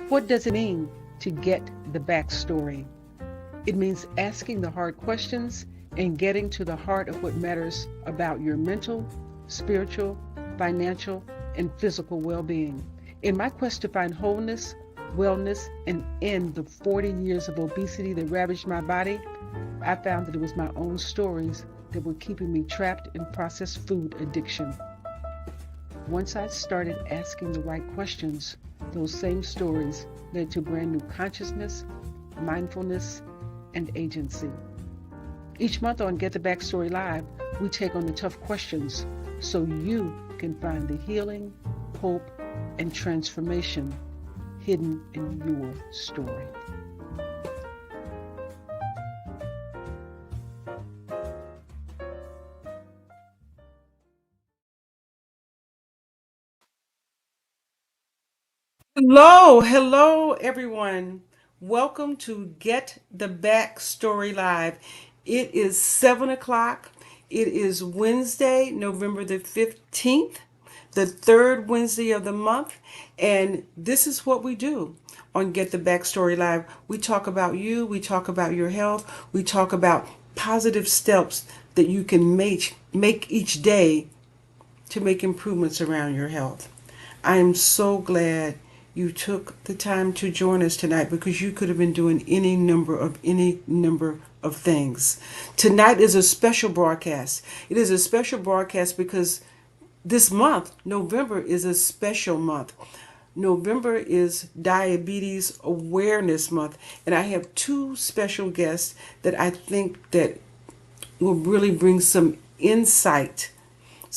What does it mean to get the backstory? It means asking the hard questions and getting to the heart of what matters about your mental, spiritual, financial, and physical well being. In my quest to find wholeness, wellness, and end the 40 years of obesity that ravaged my body, I found that it was my own stories that were keeping me trapped in processed food addiction. Once I started asking the right questions, those same stories led to brand new consciousness, mindfulness, and agency. Each month on Get the Backstory Live, we take on the tough questions so you can find the healing, hope, and transformation hidden in your story. Hello, everyone. Welcome to Get the Backstory Live. It is 7 o'clock. It is Wednesday, November the 15th, the third Wednesday of the month. And this is what we do on Get the Backstory Live. We talk about you, we talk about your health, we talk about positive steps that you can make each day to make improvements around your health. I am so glad you took the time to join us tonight because you could have been doing any number of things. Tonight is a special broadcast. It is a special broadcast because this month, November, is a special month. November is Diabetes Awareness Month, and I have two special guests that I think that will really bring some insight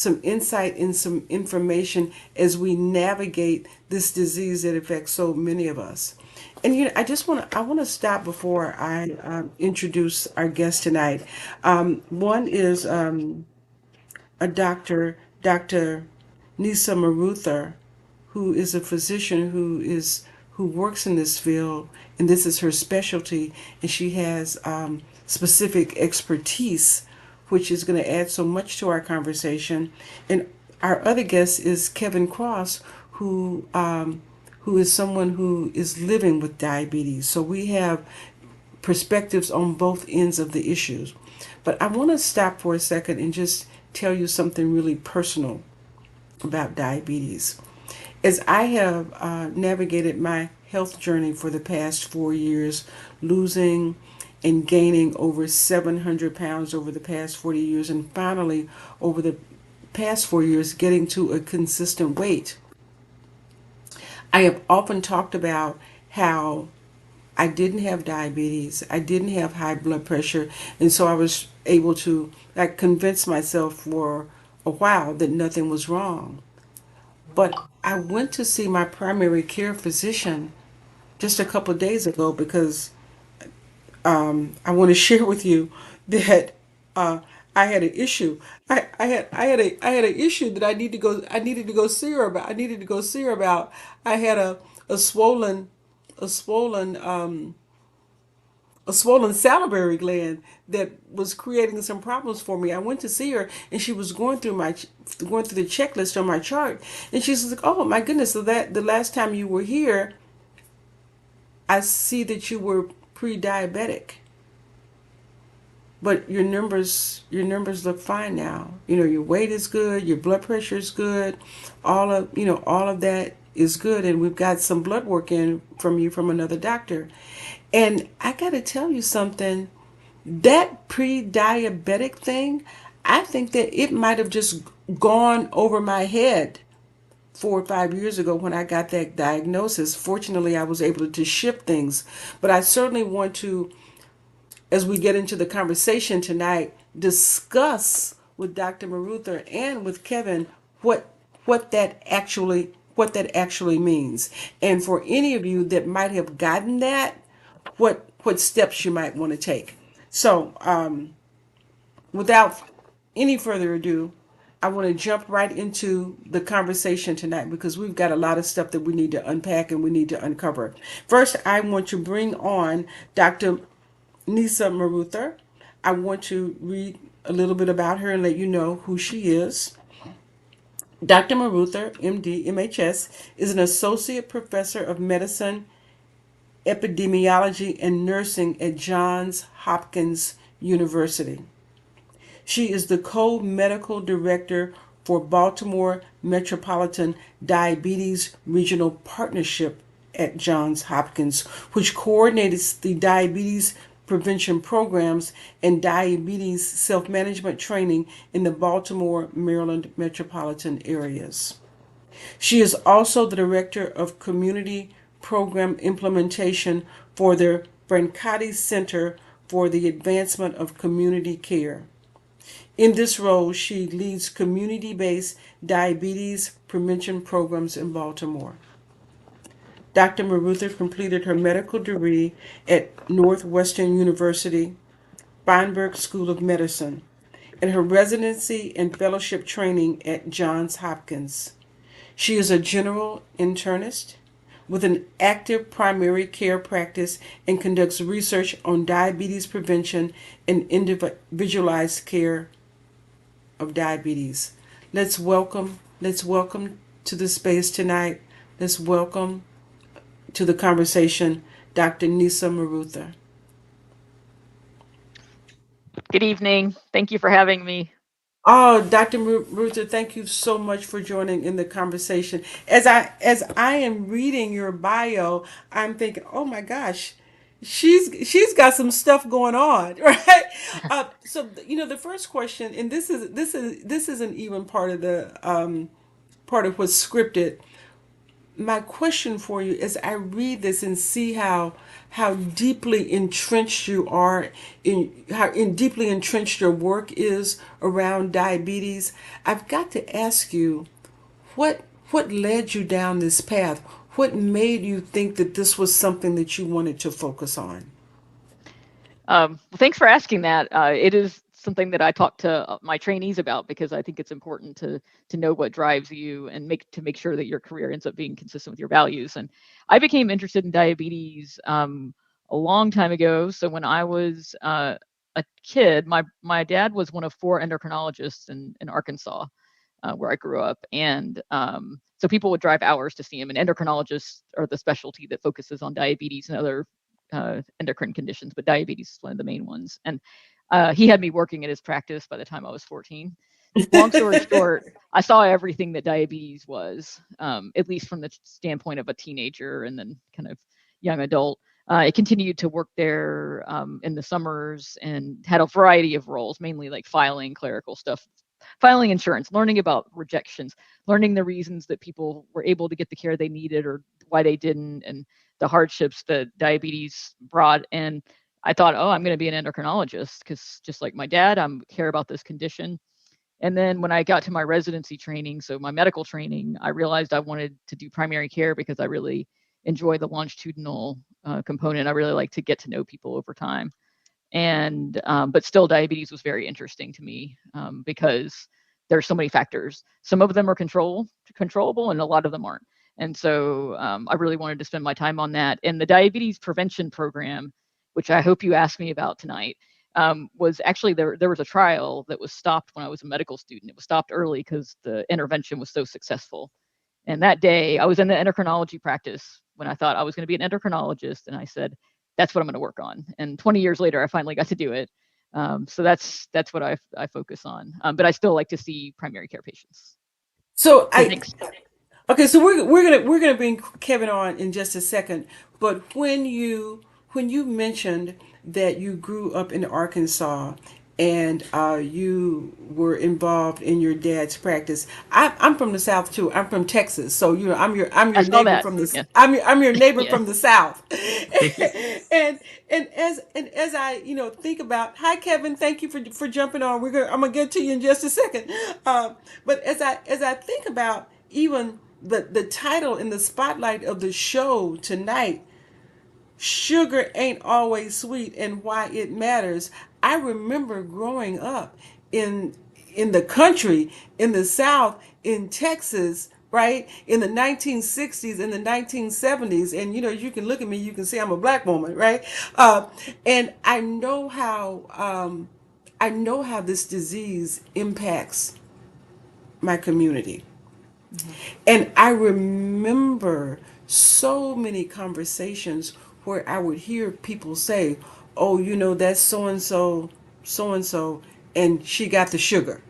and some information as we navigate this disease that affects so many of us. And I want to stop before I introduce our guest tonight. One is a Dr. Nisa Maruther, who is a physician who works in this field, and this is her specialty, and she has specific expertise, which is going to add so much to our conversation. And our other guest is Kevin Cross, who is someone who is living with diabetes. So we have perspectives on both ends of the issues. But I want to stop for a second and just tell you something really personal about diabetes. As I have navigated my health journey for the past 4 years, losing and gaining over 700 pounds over the past 40 years, and finally, over the past 4 years, getting to a consistent weight, I have often talked about how I didn't have diabetes, I didn't have high blood pressure, and so I was able to convince myself for a while that nothing was wrong. But I went to see my primary care physician just a couple of days ago because I want to share with you that uh, I had an issue. I had an issue that I needed to go see her about. I needed to go see her about. I had a swollen a swollen a swollen salivary gland that was creating some problems for me. I went to see her, and she was going through the checklist on my chart, and she's like, "Oh my goodness! So that the last time you were here, I see that you were pre-diabetic, but your numbers look fine now. Your weight is good, your blood pressure is good, all of that is good, and we've got some blood work in from you from another doctor." And I got to tell you something, that pre-diabetic thing, I think that it might have just gone over my head 4 or 5 years ago when I got that diagnosis. Fortunately, I was able to shift things, but I certainly want to, as we get into the conversation tonight, discuss with Dr. Maruther and with Kevin what what that actually means. And for any of you that might have gotten that, what steps you might want to take. So, without any further ado, I want to jump right into the conversation tonight because we've got a lot of stuff that we need to unpack and we need to uncover. First, I want to bring on Dr. Nisa Maruther. I want to read a little bit about her and let you know who she is. Dr. Maruther, MD, MHS, is an associate professor of medicine epidemiology and nursing at Johns Hopkins University. She is the co medical director for Baltimore Metropolitan Diabetes Regional Partnership at Johns Hopkins, which coordinates the diabetes prevention programs and diabetes self management training in the Baltimore, Maryland metropolitan areas. She is also the director of community program implementation for the Brancati Center for the Advancement of Community Care. In this role, she leads community based diabetes prevention programs in Baltimore. Dr. Marutha completed her medical degree at Northwestern University, Feinberg School of Medicine, and her residency and fellowship training at Johns Hopkins. She is a general internist with an active primary care practice and conducts research on diabetes prevention and individualized care of diabetes. Let's welcome to the space tonight. Let's welcome to the conversation Dr. Nisa Marutha. Good evening. Thank you for having me. Oh, Dr. Marutha, thank you so much for joining in the conversation. As I am reading your bio, I'm thinking, oh my gosh, she's got some stuff going on, right? So the first question, and this isn't even part of the part of what's scripted. My question for you is I read this and see how deeply entrenched you are in how deeply entrenched your work is around diabetes. I've got to ask you what what led you down this path? What made you think that this was something that you wanted to focus on? Well, thanks for asking that. It is something that I talk to my trainees about because I think it's important to know what drives you and make sure that your career ends up being consistent with your values. And I became interested in diabetes a long time ago. So when I was a kid, my dad was one of four endocrinologists in Arkansas, where I grew up, and so people would drive hours to see him. And endocrinologists are the specialty that focuses on diabetes and other endocrine conditions, but diabetes is one of the main ones. And he had me working at his practice by the time I was 14. Long story short, I saw everything that diabetes was, at least from the standpoint of a teenager and then kind of young adult. I continued to work there in the summers and had a variety of roles, mainly like filing, clerical stuff, filing insurance, learning about rejections, learning the reasons that people were able to get the care they needed or why they didn't, and the hardships that diabetes brought. And I thought, oh, I'm going to be an endocrinologist because just like my dad, I care about this condition. And then when I got to my residency training, so my medical training, I realized I wanted to do primary care because I really enjoy the longitudinal component. I really like to get to know people over time. And but still, diabetes was very interesting to me because there's so many factors. Some of them are controllable, and a lot of them aren't. And so I really wanted to spend my time on that. And the diabetes prevention program, which I hope you ask me about tonight, was actually there was a trial that was stopped when I was a medical student. It was stopped early because the intervention was so successful. And that day, I was in the endocrinology practice when I thought I was going to be an endocrinologist, and I said, "That's what I'm going to work on." And 20 years later, I finally got to do it. So that's what I focus on. But I still like to see primary care patients. So So I thanks. Okay, so we're gonna bring Kevin on in just a second. But when you mentioned that you grew up in Arkansas and you were involved in your dad's practice, I'm from the South too. I'm from Texas, so I'm your I saw neighbor that. from the Yeah. I'm your neighbor Yeah. from the South. and and as I think about, hi Kevin, thank you for jumping on. I'm gonna get to you in just a second. But as I think about even the title and the spotlight of the show tonight, sugar ain't always sweet and why it matters. I remember growing up in in the country, in the South, in Texas, right, in the 1960s, in the 1970s, and you can look at me, you can see I'm a black woman, right, and I know how this disease impacts my community. Mhm. And I remember so many conversations where I would hear people say, "Oh, that's so and so, and she got the sugar,"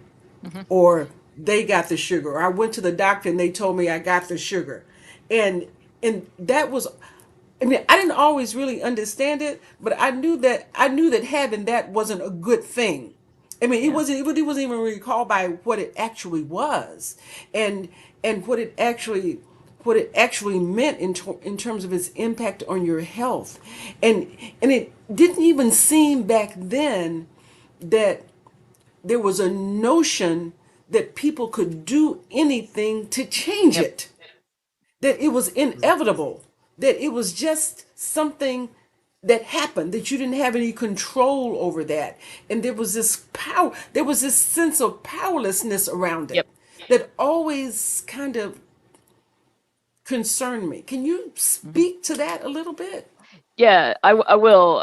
Hmm. or "they got the sugar," or "I went to the doctor and they told me I got the sugar," and that was, I mean, I didn't always really understand it, but I knew that having that wasn't a good thing. I mean, Yeah. it wasn't even really called by what it actually was, and what it actually meant in terms of its impact on your health, and it didn't even seem back then that there was a notion that people could do anything to change Yep. it, that it was inevitable, that it was just something that happened, that you didn't have any control over that. And there was this sense of powerlessness around Yep. it that always kind of concerned me. Can you Hmm. speak to that a little bit? Yeah, I will.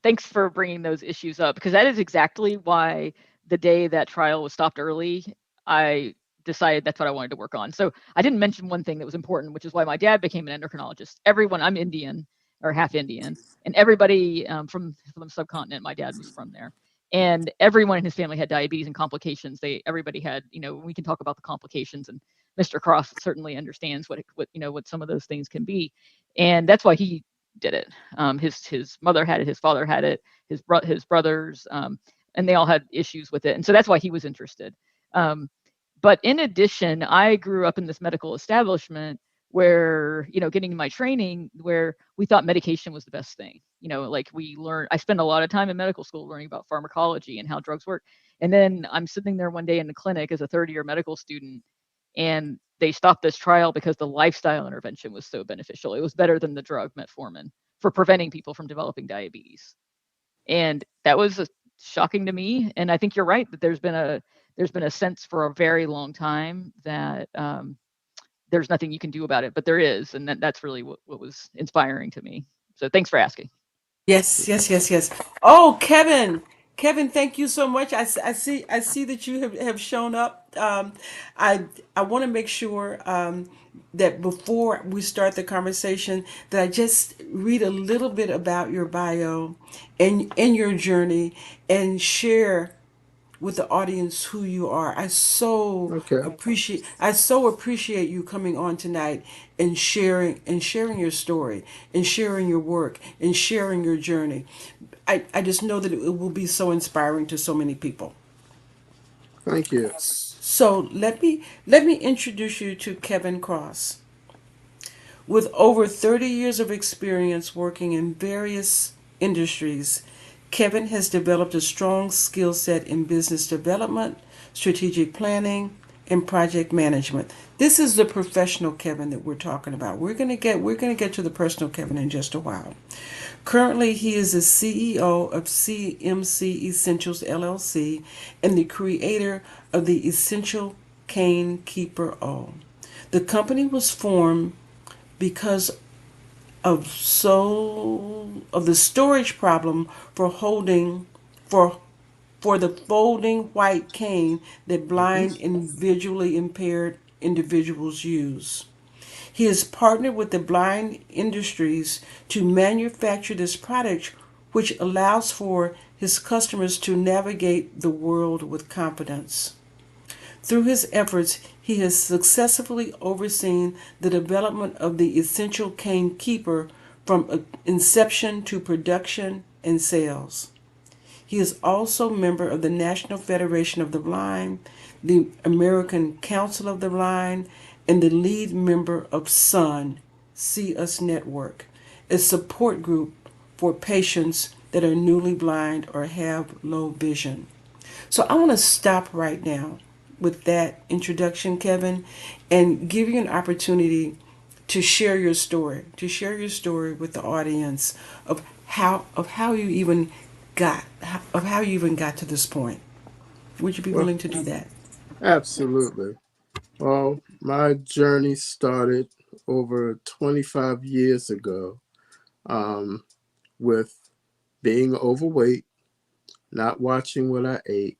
Thanks for bringing those issues up because that is exactly why the day that trial was stopped early, I decided that's what I wanted to work on. So I didn't mention one thing that was important, which is why my dad became an endocrinologist. Everyone, I'm Indian or half Indian, and everybody from the subcontinent, my dad was from there, and everyone in his family had diabetes and complications. Everybody had, we can talk about the complications, and Mr. Cross certainly understands what some of those things can be, and that's why he did it. His mother had it, his father had it, his brothers, and they all had issues with it, and so that's why he was interested. Um, but in addition, I grew up in this medical establishment where, getting my training, where we thought medication was the best thing. Like I spent a lot of time in medical school learning about pharmacology and how drugs work. And then I'm sitting there one day in the clinic as a third year medical student, and they stopped this trial because the lifestyle intervention was so beneficial. It was better than the drug metformin for preventing people from developing diabetes. And that was shocking to me. And I think you're right that there's been a sense for a very long time that there's nothing you can do about it, but there is, and that's really what was inspiring to me. So thanks for asking. Yes, yes, yes, yes. Oh, Kevin, Kevin, thank you so much. I see that you have shown up. I want to make sure that before we start the conversation, that I just read a little bit about your bio and your journey, and share with the audience who you are. Okay. I so appreciate you coming on tonight and sharing your story and sharing your work and sharing your journey. I just know that it will be so inspiring to so many people. Thank you. So let me introduce you to Kevin Cross. With over 30 years of experience working in various industries, Kevin has developed a strong skill set in business development, strategic planning, and project management. This is the professional Kevin that we're talking about. We're going to get to the personal Kevin in just a while. Currently, he is the CEO of CMC Essentials LLC and the creator of the Essential Cane Keeper O. The company was formed because of the storage problem for for the folding white cane that Hmm. blind and visually impaired individuals use. He has partnered with the blind industries to manufacture this product, which allows for his customers to navigate the world with confidence. Through his efforts, he has successfully overseen the development of the essential cane keeper from inception to production and sales. He is also a member of the National Federation of the Blind, the American Council of the Blind, and the lead member of SUN, See Us Network, a support group for patients that are newly blind or have low vision. So I want to stop right now with that introduction, Kevin, and give you an opportunity to share your story with the audience of how you even got to this point. Would you be Well, willing to do that? absolutely. Well, my journey started over 25 years ago um, with being overweight, not watching what I ate,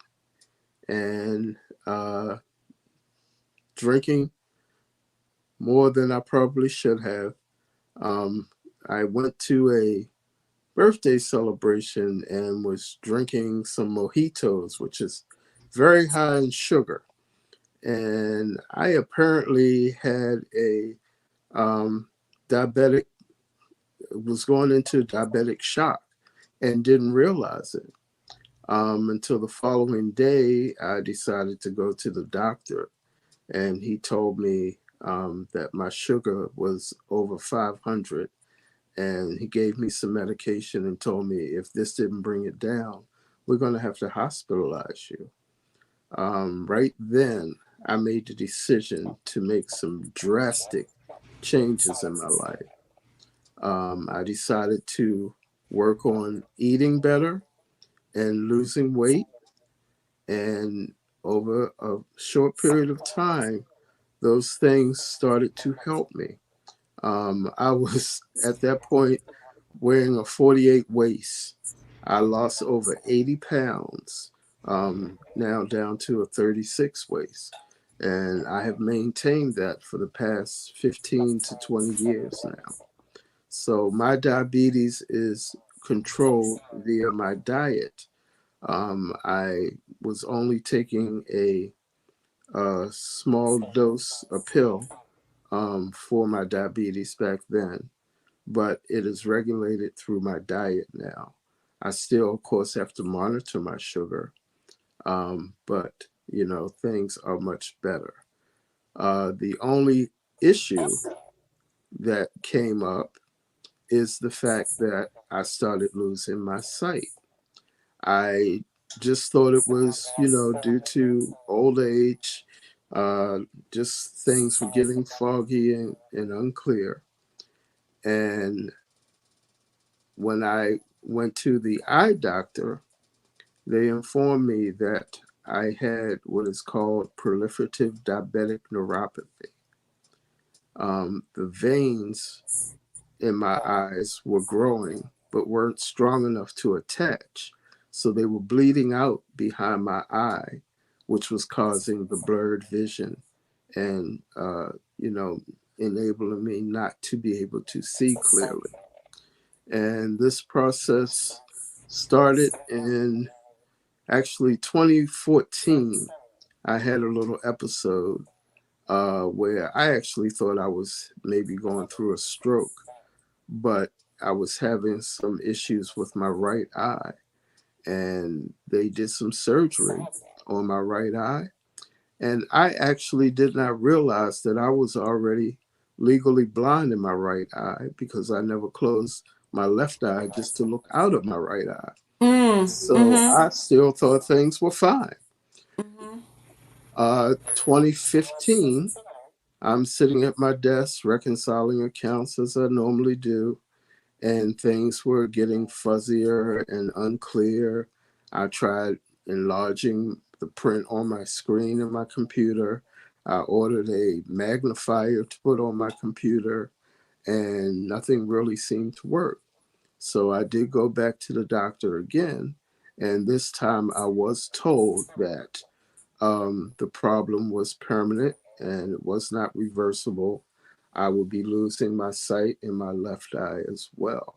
and drinking more than I probably should have. Um, I went to a birthday celebration and was drinking some mojitos, which is very high in sugar. And I apparently had a diabetic, was going into diabetic shock and didn't realize it. Until the following day, I decided to go to the doctor, and he told me that my sugar was over 500. And he gave me some medication and told me if this didn't bring it down, we're going to have to hospitalize you. Right then, I made the decision to make some drastic changes in my life. I decided to work on eating better and losing weight. And over a short period of time, those things started to help me. I was at that point wearing a 48 waist. I lost over 80 pounds, now down to a 36 waist. And I have maintained that for the past 15 to 20 years now. So my diabetes is controlled via my diet. I was only taking a small dose, a pill, for my diabetes back then, but it is regulated through my diet now. I still, of course, have to monitor my sugar, but things are much better. The only issue that came up is the fact that I started losing my sight. I just thought it was, due to old age, uh, just things were getting foggy and unclear. And when I went to the eye doctor, they informed me that I had what is called proliferative diabetic neuropathy. The veins in my eyes were growing, but weren't strong enough to attach. So they were bleeding out behind my eye, which was causing the blurred vision and, enabling me not to be able to see clearly. And this process started in actually 2014. I had a little episode where I actually thought I was maybe going through a stroke, but I was having some issues with my right eye. And they did some surgery on my right eye. And I actually did not realize that I was already legally blind in my right eye because I never closed my left eye just to look out of my right eye. Mm, So mm-hmm, I still thought things were fine. mm-hmm. 2015, I'm sitting at my desk reconciling accounts as I normally do, and things were getting fuzzier and unclear. I tried enlarging the print on my screen in my computer. I ordered a magnifier to put on my computer, and nothing really seemed to work. So I did go back to the doctor again, and this time I was told that the problem was permanent and it was not reversible. I would be losing my sight in my left eye as well.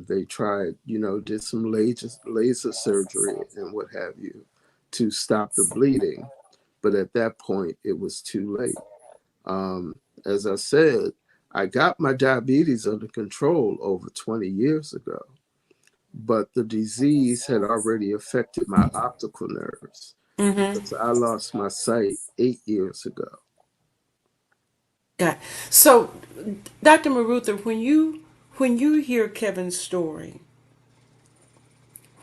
They tried, did some laser surgery and what have you to stop the bleeding. But at that point, it was too late. Um, as I said, I got my diabetes under control over 20 years ago, but the disease had already affected my optical nerves Mm-hmm. because I lost my sight 8 years ago. Got so, Dr. Marutha, when you hear Kevin's story,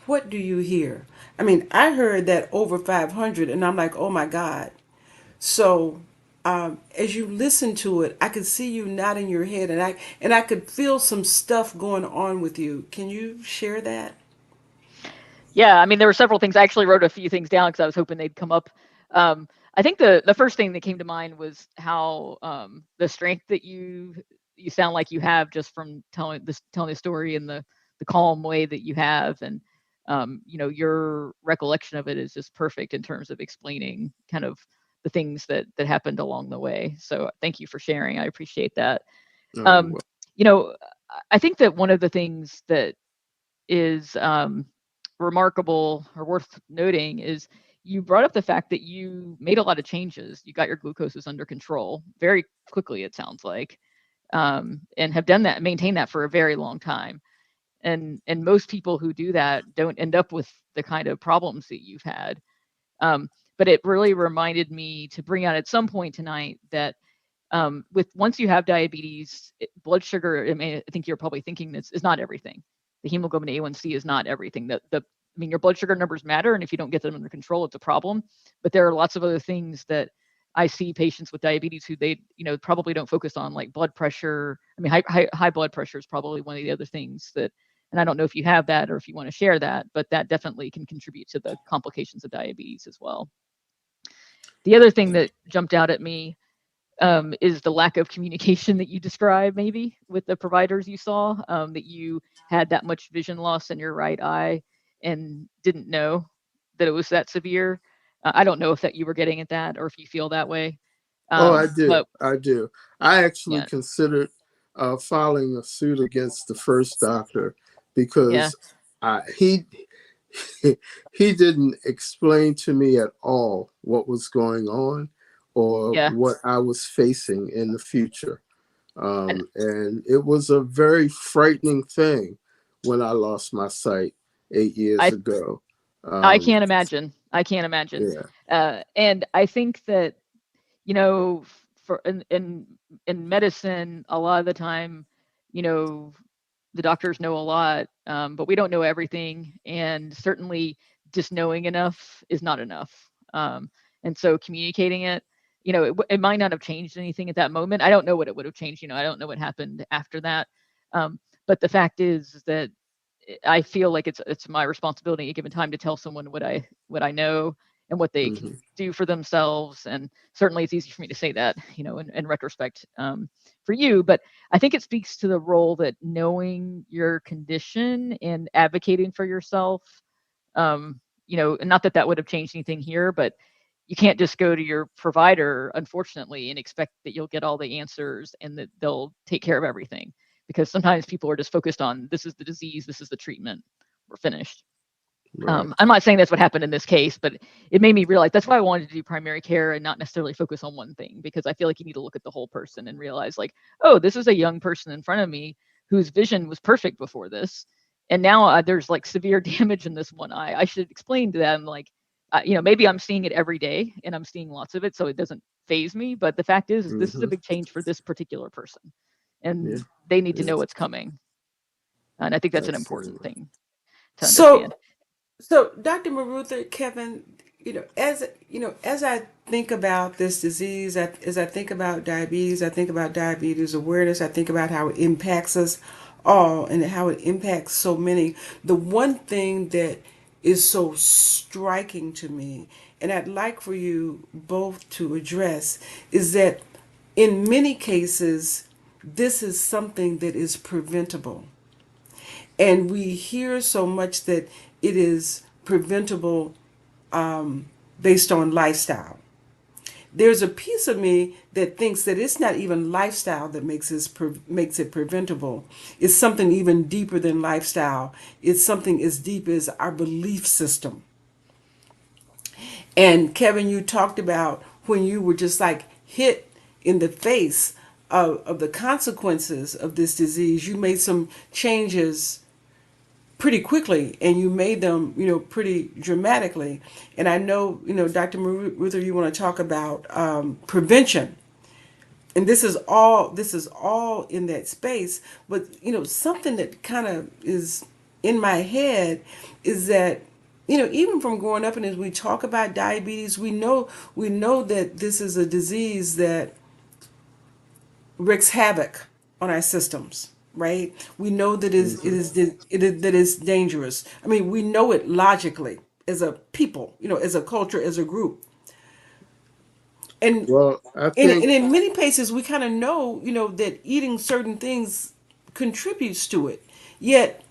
what do you hear? I mean, I heard that over 500, and I'm like, oh my God. So, as you listen to it, I could see you nodding your head, and I could feel some stuff going on with you. Can you share that? Yeah, I mean, there were several things. I actually wrote a few things down because I was hoping they'd come up. I think the first thing that came to mind was how the strength that you sound like you have just from telling the story in the calm way that you have, and your recollection of it is just perfect in terms of explaining kind of the things that happened along the way. So thank you for sharing. I appreciate that. Oh, Um, well, you know, I think that one of the things that is remarkable or worth noting is you brought up the fact that you made a lot of changes. You got your glucoses under control very quickly, it sounds like, and have done that, maintained that for a very long time. And most people who do that don't end up with the kind of problems that you've had. Um, but it really reminded me to bring out at some point tonight that with once you have diabetes, blood sugar, I mean, I think you're probably thinking this is not everything. The hemoglobin A1C is not everything. I mean, your blood sugar numbers matter, and if you don't get them under control, it's a problem. But there are lots of other things that I see patients with diabetes who they, probably don't focus on, like blood pressure. I mean, high blood pressure is probably one of the other things that, and I don't know if you have that or if you want to share that, but that definitely can contribute to the complications of diabetes as well. The other thing that jumped out at me is the lack of communication that you described, maybe with the providers you saw, that you had that much vision loss in your right eye and didn't know that it was that severe. I don't know if that you were getting at that or if you feel that way. Oh, I do. But I do. I actually yeah, considered filing a suit against the first doctor yeah, because he he didn't explain to me at all what was going on or yeah. what I was facing in the future. And And it was a very frightening thing when I lost my sight 8 years I ago. I Um, can't imagine. I can't imagine. yeah. And I think that, you know, for in medicine, a lot of the time, you know, the doctors know a lot, but we don't know everything, and certainly just knowing enough is not enough. And so communicating it, it might not have changed anything at that moment. I don't know what it would have changed. I don't know what happened after that. But the fact is that I feel like it's my responsibility at a given time to tell someone what I know and what they can Hmm. do for themselves. And certainly it's easy for me to say that, in retrospect, for you. But I think it speaks to the role that knowing your condition and advocating for yourself, and not that that would have changed anything here, but you can't just go to your provider, unfortunately, and expect that you'll get all the answers and that they'll take care of everything. Because sometimes people are just focused on, this is the disease, this is the treatment, we're finished. Right. I'm not saying that's what happened in this case, but it made me realize that's why I wanted to do primary care and not necessarily focus on one thing, because I feel like you need to look at the whole person and realize, like, oh, this is a young person in front of me whose vision was perfect before this. And now there's like severe damage in this one eye. I should explain to them, like, maybe I'm seeing it every day and I'm seeing lots of it, so it doesn't phase me. But the fact is this is a Hmm. big change for this particular person, Yeah. and they need to Yeah. know what's coming. And I think that's an important Absolutely. thing to So, understand. Dr. Marutha, Kevin, as I think about this disease, as I think about diabetes, I think about diabetes awareness, I think about how it impacts us all and how it impacts so many. The one thing that is so striking to me, and I'd like for you both to address, is that in many cases, this is something that is preventable. And we hear so much that it is preventable based on lifestyle. There's a piece of me that thinks that it's not even lifestyle that makes it preventable. It's something even deeper than lifestyle. It's something as deep as our belief system. And Kevin, you talked about when you were just like hit in the face of the consequences of this disease. You made some changes pretty quickly, and you made them, pretty dramatically. And I know, Dr. Ruther, you want to talk about prevention, and this is all in that space. But something that kind of is in my head is that even from growing up, and as we talk about diabetes, we know that this is a disease that wreaks havoc on our systems, right? We know that Hmm. that is dangerous. I mean, we know it logically as a people, as a culture, as a group. And Well, I and think. in many places we kind of know, that eating certain things contributes to it. Yet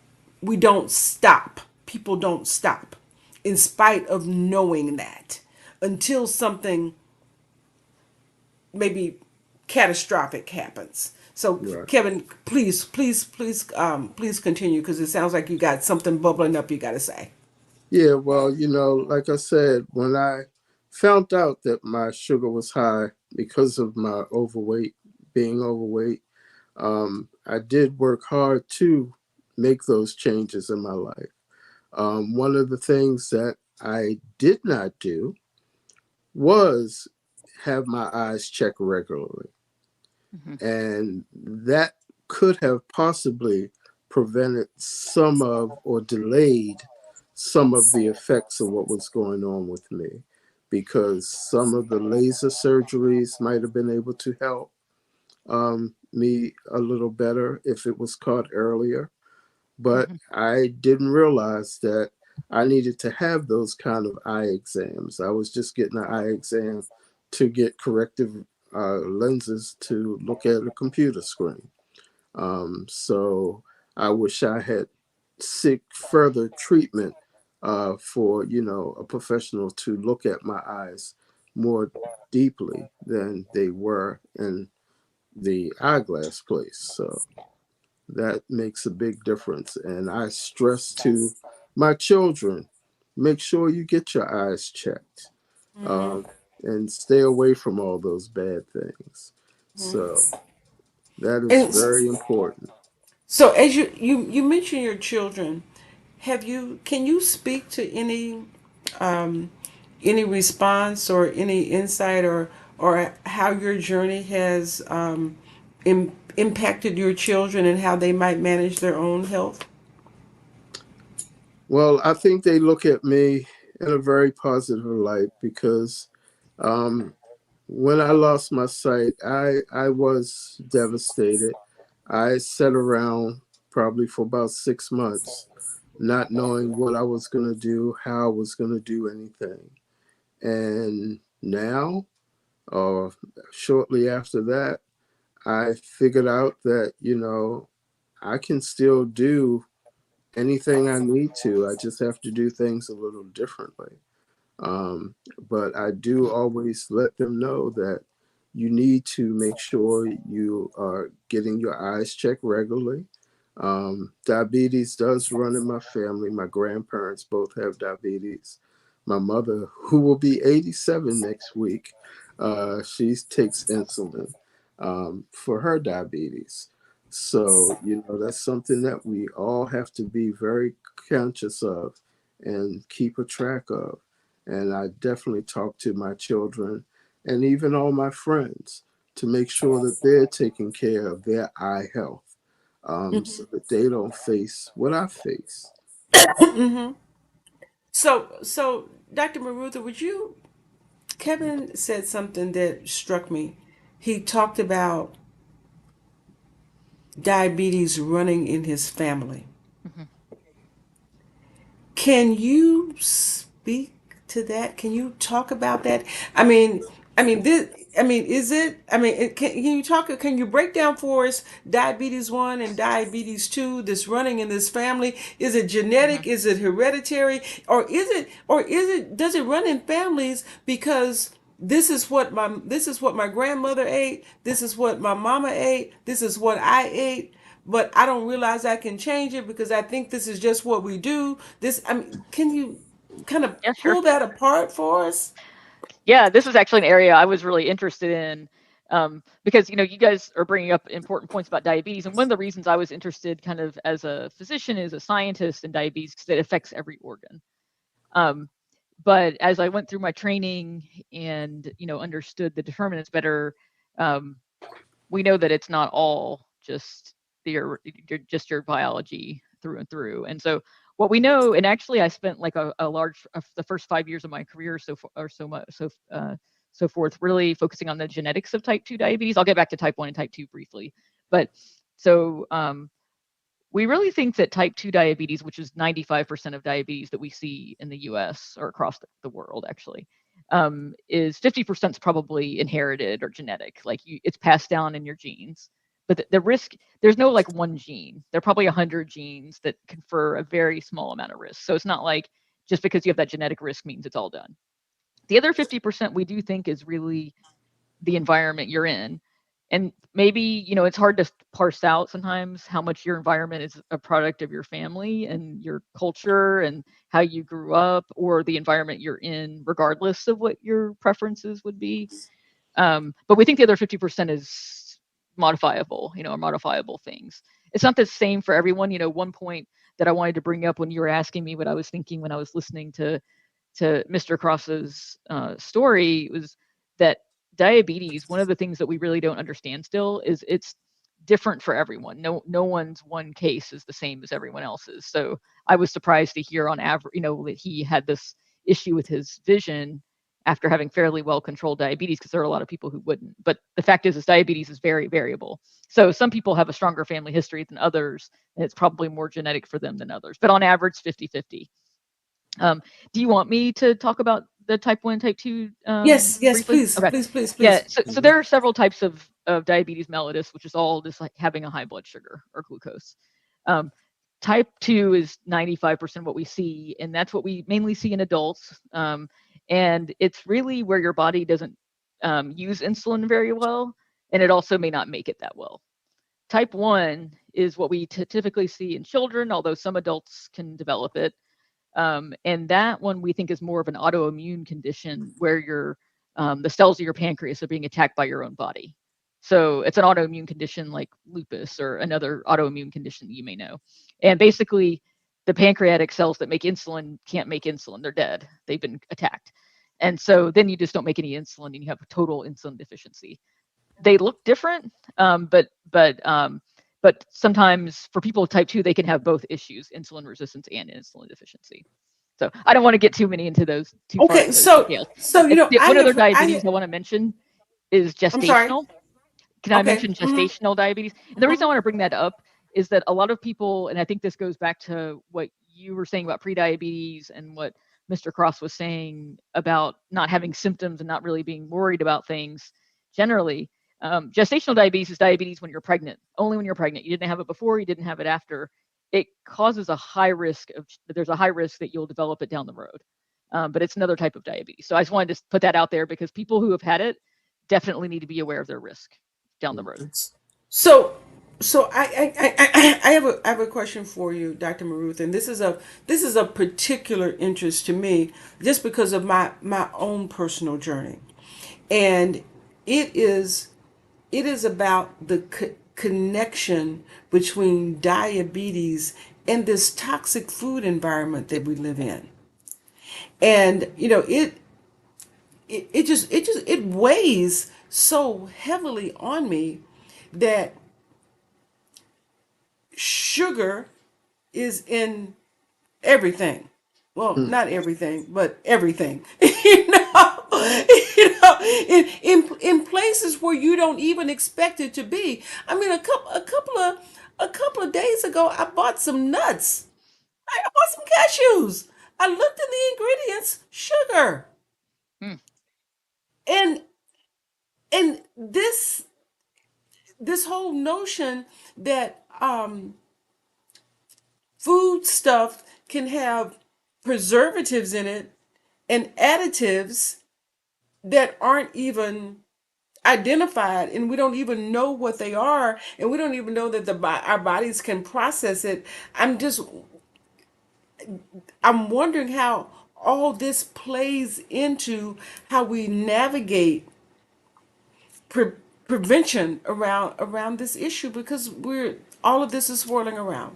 we don't stop. People don't stop in spite of knowing that until something maybe catastrophic happens. So Right. Kevin, please continue, because it sounds like you got something bubbling up you got to say. Yeah, well, like I said, when I found out that my sugar was high because of my being overweight, I did work hard to make those changes in my life. One of the things that I did not do was have my eyes checked regularly. Hmm. And that could have possibly prevented some of or delayed some of the effects of what was going on with me, because some of the laser surgeries might have been able to help me a little better if it was caught earlier. But Hmm. I didn't realize that I needed to have those kind of eye exams. I was just getting an eye exam to get corrective lenses to look at a computer screen. So I wish I had seek further treatment for a professional to look at my eyes more deeply than they were in the eyeglass place. So that makes a big difference. And I stress to my children, make sure you get your eyes checked, um, and stay away from all those bad things. So that is And very important. so, as you mentioned your children, can you speak to um, any response or any insight, or how your journey has impacted your children and how they might manage their own health? Well, I think they look at me in a very positive light because um, when I lost my sight, I was devastated. I sat around probably for about 6 months, not knowing what I was going to do, how I was going to do anything. And now, or shortly after that, I figured out that, I can still do anything I need to. I just have to do things a little differently. Um, but I do always let them know that you need to make sure you are getting your eyes checked regularly. Diabetes does run in my family. My grandparents both have diabetes. My mother, who will be 87 next week, she takes insulin for her diabetes. So, that's something that we all have to be very conscious of and keep a track of. And I definitely talk to my children and even all my friends to make sure that they're taking care of their eye health, so that they don't face what I face. Hmm. So, Dr. Marutha, Kevin said something that struck me. He talked about diabetes running in his family. Hmm. Can you speak to that? Can you talk about that? I mean, I mean, this. I mean, is it? I mean, can you talk? Can you break down for us diabetes one and diabetes two? This running in this family, is it Hmm. genetic? Is it hereditary? Or is it? Or is it? Does it run in families because this is what my grandmother ate. This is what my mama ate. This is what I ate, but I don't realize I can change it because I think this is just what we do. I mean, can you kind of Yeah, sure. pull that apart for us? Yeah, this is actually an area I was really interested in, because you guys are bringing up important points about diabetes, and one of the reasons I was interested, kind of as a physician, as a scientist in diabetes, because it affects every organ. Um, but as I went through my training and understood the determinants better, um, we know that it's not all just your biology through and through. And so what we know, and actually I spent like a large the first 5 years of my career or so much so forth, really focusing on the genetics of type 2 diabetes. I'll get back to type 1 and type 2 briefly, but so we really think that type 2 diabetes, which is 95% of diabetes that we see in the US or across the world, actually, is 50% is probably inherited or genetic. Like it's passed down in your genes. But the risk, there's no like one gene. There are probably 100 genes that confer a very small amount of risk. So it's not like just because you have that genetic risk means it's all done. The other 50% we do think is really the environment you're in. And maybe, it's hard to parse out sometimes how much your environment is a product of your family and your culture and how you grew up, or the environment you're in, regardless of what your preferences would be. But we think the other 50% is modifiable, or modifiable things. It's not the same for everyone. One point that I wanted to bring up when you were asking me what I was thinking when I was listening to Mr. Cross's story was that diabetes, one of the things that we really don't understand still is it's different for everyone. No one's one case is the same as everyone else's. So I was surprised to hear on average, that he had this issue with his vision after having fairly well controlled diabetes, because there are a lot of people who wouldn't. But the fact is diabetes is very variable. So some people have a stronger family history than others, and it's probably more genetic for them than others. But on average, 50-50. Do you want me to talk about the type 1 and type 2 Yes, briefly? please, Okay. please, please, Yeah, please. so there are several types of diabetes mellitus, which is all just like having a high blood sugar or glucose. Type 2 is 95% what we see, and that's what we mainly see in adults. And it's really where your body doesn't use insulin very well, and it also may not make it that well. Type 1 is what we typically see in children, although some adults can develop it. And that one we think is more of an autoimmune condition where the cells of your pancreas are being attacked by your own body. So it's an autoimmune condition like lupus or another autoimmune condition that you may know. And basically, the pancreatic cells that make insulin can't make insulin. They're dead. They've been attacked. And so then you just don't make any insulin and you have a total insulin deficiency. They look different, but sometimes for people with type 2, they can have both issues, insulin resistance and insulin deficiency. So I don't want to get too many into those too far Okay, into those so details. I One other have diabetes I want to mention is I'm sorry. gestational. Can I Okay. mention gestational diabetes? And the reason I want to bring that up is that a lot of people, and I think this goes back to what you were saying about prediabetes and what Mr. Cross was saying about not having symptoms and not really being worried about things generally. Gestational diabetes is diabetes when you're pregnant, only when you're pregnant. You didn't have it before, you didn't have it after. It causes there's a high risk that you'll develop it down the road. But it's another type of diabetes. So I just wanted to put that out there because people who have had it definitely need to be aware of their risk down the road. So, I have a question for you, Dr. Maruth, and this is a particular interest to me, just because of my own personal journey, and it is it is about the connection between diabetes and this toxic food environment that we live in, and it weighs so heavily on me that sugar is in everything. Well, Mm. not everything, but everything. In places where you don't even expect it to be. I mean, a couple of days ago, I bought some nuts. I bought some cashews. I looked in the ingredients, sugar, Mm, and and this whole notion that food stuff can have preservatives in it and additives that aren't even identified, and we don't even know what they are, and we don't even know that our bodies can process it. I'm wondering how all this plays into how we navigate pre- prevention around this issue, because we're all of this is swirling around.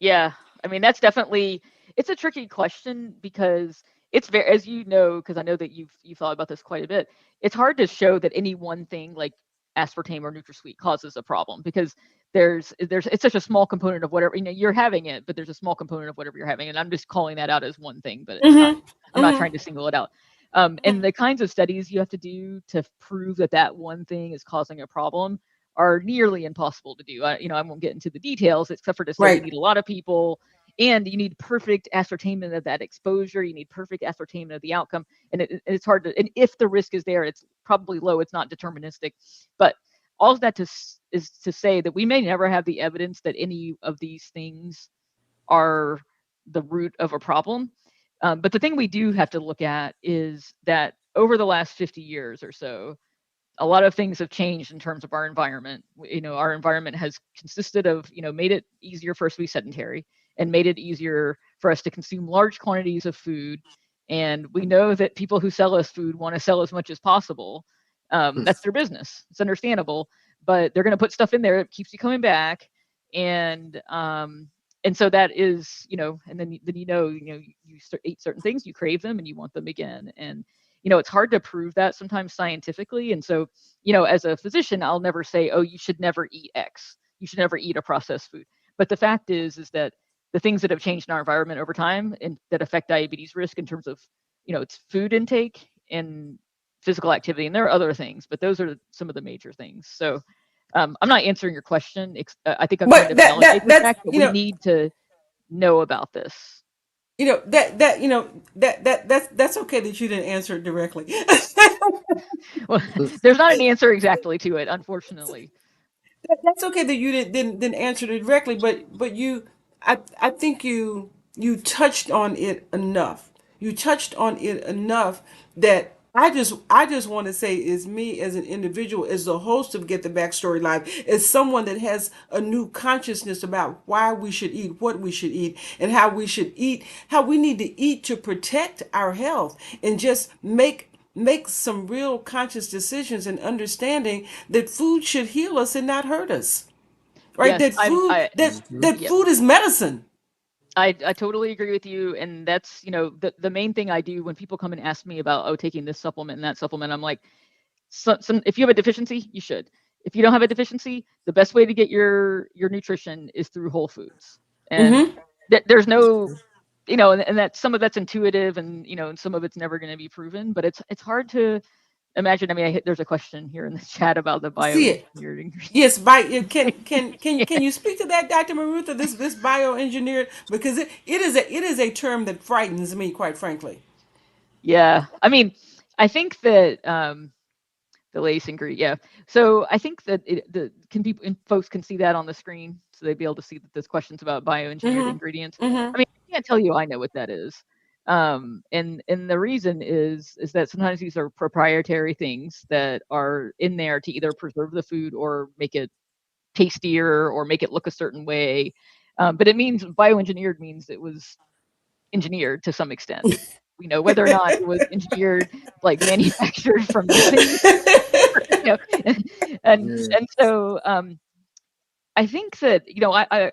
yeah, I mean that's definitely it's a tricky question because it's very, as you know, because I know that you've thought about this quite a bit. It's hard to show that any one thing like aspartame or NutraSweet causes a problem because there's it's such a small component of whatever you're having it, but there's a small component of whatever you're having, and I'm just calling that out as one thing, but it's not. Mm-hmm. I'm not trying to single it out. And the kinds of studies you have to do to prove that that one thing is causing a problem are nearly impossible to do. I won't get into the details except for to say you Right. need a lot of people and you need perfect ascertainment of that exposure. You need perfect ascertainment of the outcome. And it's hard to, and if the risk is there, it's probably low. It's not deterministic. But all of that is to say that we may never have the evidence that any of these things are the root of a problem. But the thing we do have to look at is that over the last 50 years or so, a lot of things have changed in terms of our environment. Our environment has consisted of, made it easier for us to be sedentary and made it easier for us to consume large quantities of food. And we know that people who sell us food want to sell as much as possible. That's their business. It's understandable, but they're going to put stuff in there that keeps you coming back. And so that is, and then you eat certain things, you crave them, and you want them again. And it's hard to prove that sometimes scientifically. And so, as a physician, I'll never say, oh, you should never eat X. You should never eat a processed food. But the fact is that the things that have changed in our environment over time and that affect diabetes risk in terms of, it's food intake and physical activity. And there are other things, but those are some of the major things. So I'm not answering your question. I think I'm trying But to that validate that the that's fact that we need to know about this. That's okay that you didn't answer it directly. Well, there's not an answer exactly to it, unfortunately. That's okay that you didn't answer it directly, but I think you touched on it enough. You touched on it enough that I just want to say, is me as an individual, as the host of Get the Backstory Live, as someone that has a new consciousness about why we should eat, what we should eat, and how we should eat, how we need to eat to protect our health, and just make some real conscious decisions and understanding that food should heal us and not hurt us. Right? Yes, That food I that yep. food is medicine. I totally agree with you. And that's, the main thing I do when people come and ask me about, oh, taking this supplement and that supplement, I'm like, if you have a deficiency, you should. If you don't have a deficiency, the best way to get your nutrition is through whole foods. And Mm-hmm. there's no, and that some of that's intuitive, and and some of it's never going to be proven, but it's hard to imagine. I mean, there's a question here in the chat about the See it. bioengineered ingredients. Yes, can you speak to that, Dr. Marutha? This bioengineered, because it is a term that frightens me, quite frankly. Yeah, I mean, I think that the lace ingredient. Yeah. So I think that folks can see that on the screen, so they'd be able to see that this question's about bioengineered Mm-hmm. ingredients. I Mm-hmm. mean, I can't tell you I know what that is. And the reason is that sometimes these are proprietary things that are in there to either preserve the food or make it tastier or make it look a certain way. But it means bioengineered means it was engineered to some extent. We know whether or not it was engineered, like manufactured from these things, you know, and Yeah. and so I think that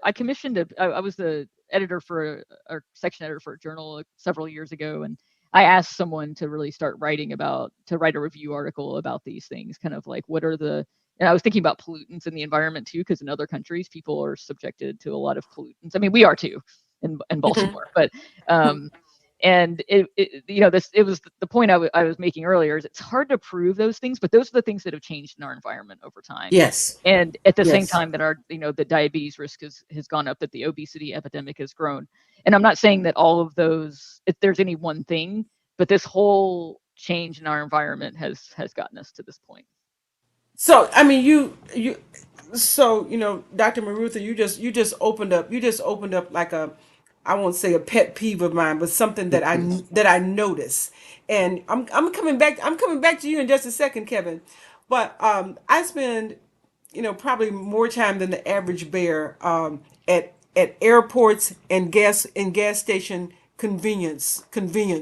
I commissioned I was the editor for a section editor for a journal several years ago, and I asked someone to really start to write a review article about these things, kind of like what are the and I was thinking about pollutants in the environment too, because in other countries people are subjected to a lot of pollutants. I mean, we are too in Mm-hmm. Baltimore, but um, and it was the point I was making earlier is it's hard to prove those things, but those are the things that have changed in our environment over time. Yes. And at the same Yes. time that the diabetes risk has gone up, that the obesity epidemic has grown. And I'm not saying that all of those, if there's any one thing, but this whole change in our environment has gotten us to this point. So I mean, Dr. Marutha, you just opened up like a, I won't say a pet peeve of mine, but something that I notice, and I'm coming back to you in just a second, Kevin, but I spend probably more time than the average bear at airports and gas station convenience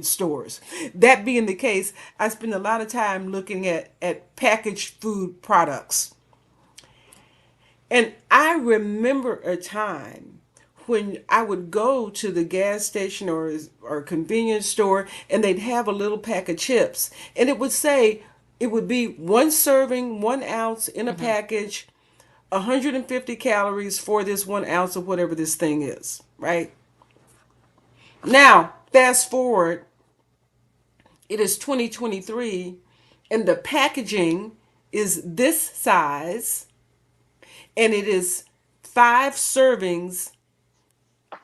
stores. That being the case, I spend a lot of time looking at packaged food products. And I remember a time when I would go to the gas station or convenience store, and they'd have a little pack of chips, and it would be one serving, 1 ounce in a Hmm. package, 150 calories for this 1 ounce of whatever this thing is, right? Now, fast forward, it is 2023, and the packaging is this size, and it is 5 servings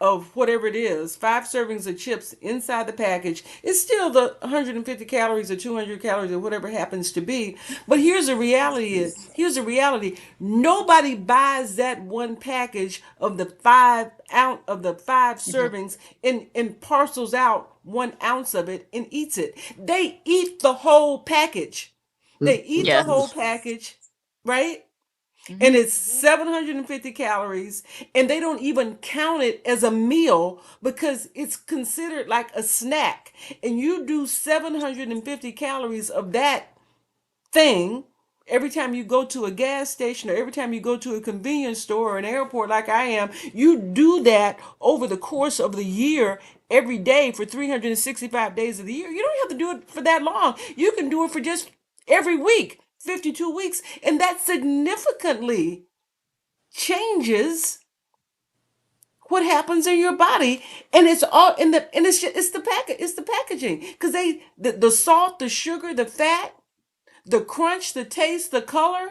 of whatever it is, 5 servings of chips inside the package. It's still the 150 calories or 200 calories or whatever it happens to be. But here's the reality. Nobody buys that one package of the 5 Hmm. servings and parcels out 1 ounce of it and eats it. They eat the whole package. They eat the whole Yes. package, right? And Hmm. it's 750 calories, and they don't even count it as a meal because it's considered like a snack. And you do 750 calories of that thing every time you go to a gas station or every time you go to a convenience store or an airport like I am. You do that over the course of the year every day for 365 days of the year. You don't have to do it for that long. You can do it for just every week, 52 weeks, and that significantly changes what happens in your body. And it's all in the, and it's the packaging, because the salt, the sugar, the fat, the crunch, the taste, the color,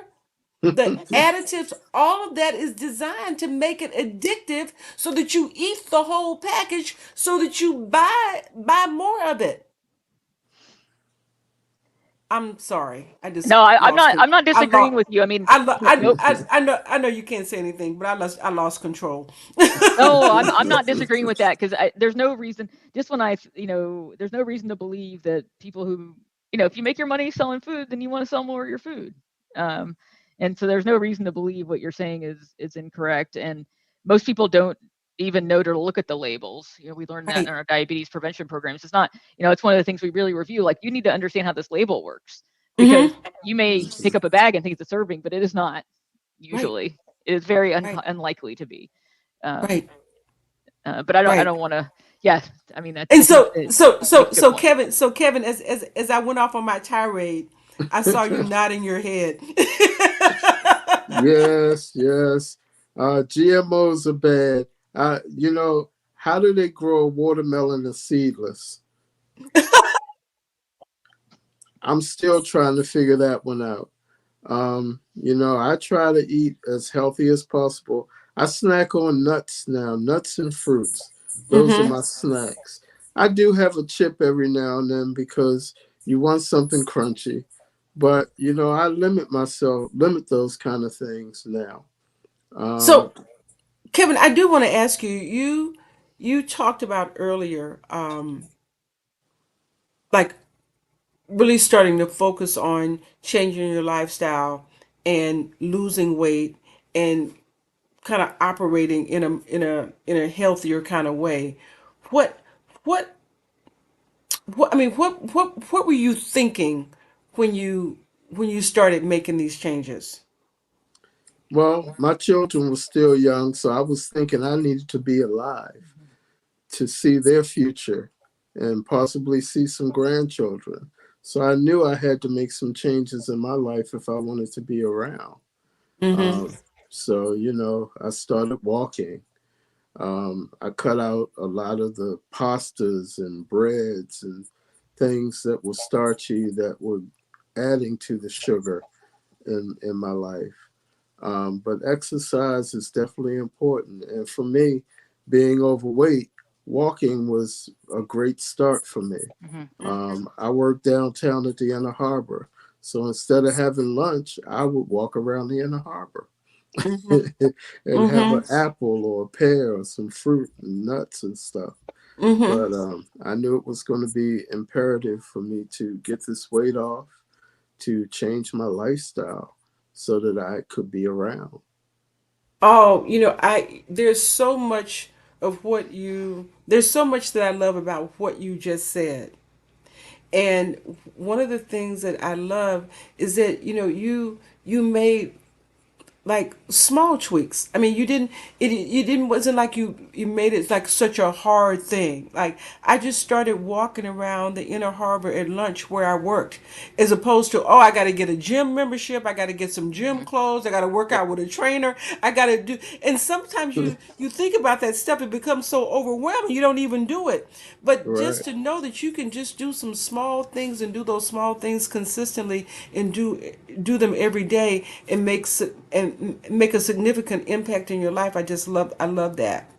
the additives, all of that is designed to make it addictive so that you eat the whole package so that you buy more of it. I'm sorry. I just No, I'm lost not. con- I'm not I disagreeing lost with you. I mean, I, lo- no, I know you can't say anything, but I lost control. no, I'm not disagreeing with that because there's no reason. Just when there's no reason to believe that people who, if you make your money selling food, then you want to sell more of your food. Um, and so there's no reason to believe what you're saying is incorrect. And most people don't even know to look at the labels. We learned that in Right. our diabetes prevention programs. It's not, it's one of the things we really review. Like, you need to understand how this label works, because Mm-hmm. you may pick up a bag and think it's a serving, but it is not. Right. Usually, it is very Right. unlikely to be. Um, Right. but I Right. don't want to. Yeah, I mean, I And think so that so you make so a good so point. Kevin, as I went off on my tirade, I saw you nodding your head. Yes, yes. GMOs are bad. How do they grow a watermelon that's seedless? I'm still trying to figure that one out. I try to eat as healthy as possible. I snack on nuts now, nuts and fruits. Those are Mm-hmm. my snacks. I do have a chip every now and then because you want something crunchy. But I limit those kind of things now. Um, So Kevin, I do want to ask you, you talked about earlier, like really starting to focus on changing your lifestyle and losing weight and kind of operating in a healthier kind of way. What what what I mean, what were you thinking when you started making these changes? well, my children were still young, so I was thinking I needed to be alive to see their future and possibly see some grandchildren. So I knew I had to make some changes in my life if I wanted to be around. Mm-hmm. Um, so I started walking. I cut out a lot of the pastas and breads and things that were starchy that were adding to the sugar in my life. But exercise is definitely important. And for me, being overweight, walking was a great start for me. Hmm. I work downtown at the Inner Harbor. So instead of having lunch, I would walk around the Inner Harbor Mm-hmm. and have an Mm-hmm. apple or a pear or some fruit and nuts and stuff. Mm-hmm. But I knew it was going to be imperative for me to get this weight off, to change my lifestyle so that I could be around. Oh, I there's so much that I love about what you just said. And one of the things that I love is that you made like small tweaks. I mean, you didn't wasn't like you made it like such a hard thing. Like, I just started walking around the Inner Harbor at lunch where I worked, as opposed to, oh, I got to get a gym membership, I got to get some gym Hmm. clothes, I got to work out with a trainer, I got to do. And sometimes you think about that stuff, it becomes so overwhelming you don't even do it. But Right. just to know that you can just do some small things and do those small things consistently and do them every day and make a significant impact in your life. I love that.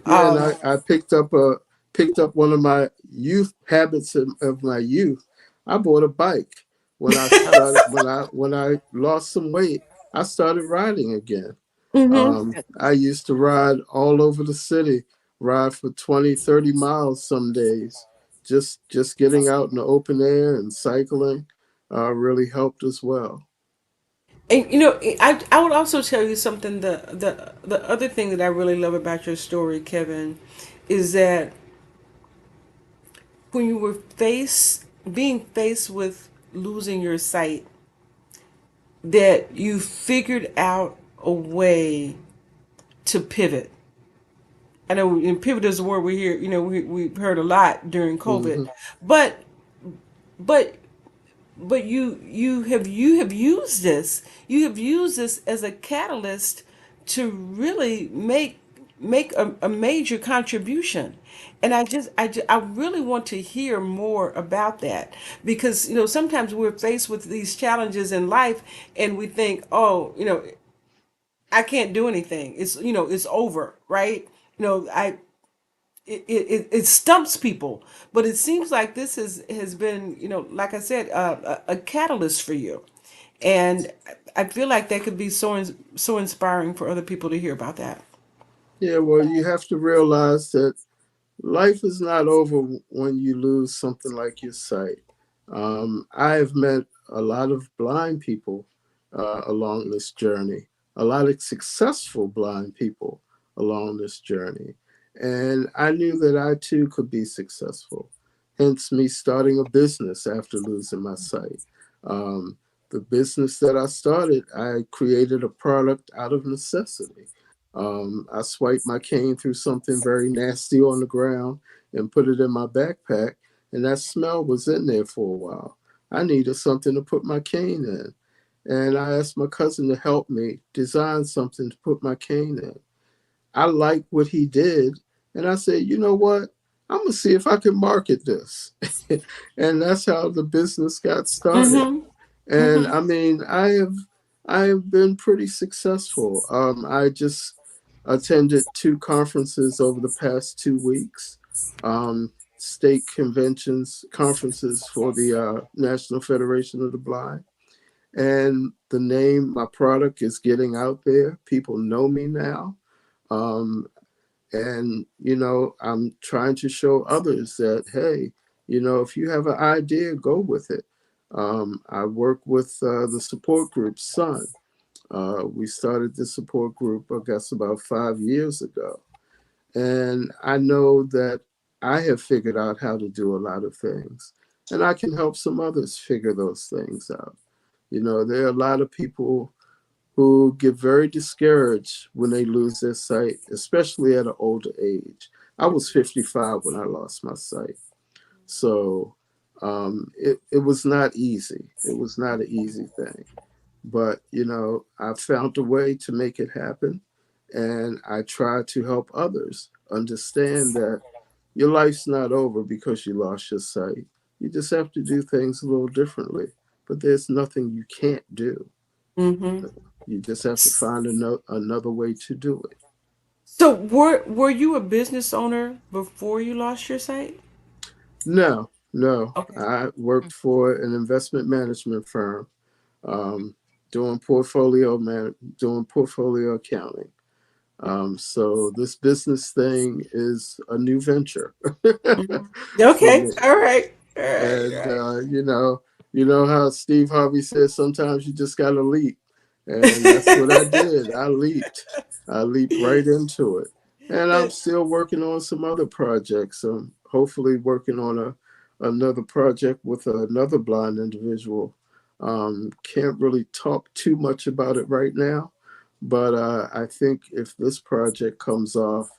Yeah, and I picked up one of my youth habits of my youth. I bought a bike when I lost some weight. I started riding again. Mm-hmm. I used to ride all over the city, ride for 20, 30 miles some days, just getting out in the open air and cycling. really helped as well. And I would also tell you something. The other thing that I really love about your story, Kevin, is that when you were being faced with losing your sight, that you figured out a way to pivot. I know, and pivot is a word we hear. We've heard a lot during COVID, Hmm. but but you have used this. You have used this as a catalyst to really make a major contribution. And I really want to hear more about that, because sometimes we're faced with these challenges in life and we think, oh, I can't do anything. It's over, right? I it stumps people, but it seems like this has been, like I said, a catalyst for you, and I feel like that could be so inspiring for other people to hear about that. Yeah, well, you have to realize that life is not over when you lose something like your sight. I have met a lot of blind people along this journey, a lot of successful blind people along this journey. And I knew that I too could be successful, hence me starting a business after losing my sight. Um, the business that I started, I created a product out of necessity. I swiped my cane through something very nasty on the ground and put it in my backpack, and that smell was in there for a while. I needed something to put my cane in, and I asked my cousin to help me design something to put my cane in. I liked what he did, and I said, you know what? I'm gonna see if I can market this, and that's how the business got started. Mm-hmm. And Mm-hmm. I mean, I have been pretty successful. I just attended two conferences over the past 2 weeks, state conferences for the National Federation of the Blind. And the name, my product is getting out there. People know me now. Um, and, I'm trying to show others that, hey, if you have an idea, go with it. I work with the support group, Sun. We started the support group, I guess, about 5 years ago. And I know that I have figured out how to do a lot of things, and I can help some others figure those things out. There are a lot of people who get very discouraged when they lose their sight, especially at an older age. I was 55 when I lost my sight. So it was not easy. It was not an easy thing. But, I found a way to make it happen. And I try to help others understand that your life's not over because you lost your sight. You just have to do things a little differently. But there's nothing you can't do. Mm-hmm. You just have to find another way to do it. So were you a business owner before you lost your sight? No, no. Okay. I worked for an investment management firm, um, doing portfolio accounting. So this business thing is a new venture Mhm. for Okay. me. All right. All right. All And right. you know how Steve Harvey says sometimes you just gotta leap, and that's what I did. I leaped. I leaped right into it, and I'm still working on some other projects. Hopefully working on another project with another blind individual. Can't really talk too much about it right now, but I think if this project comes off,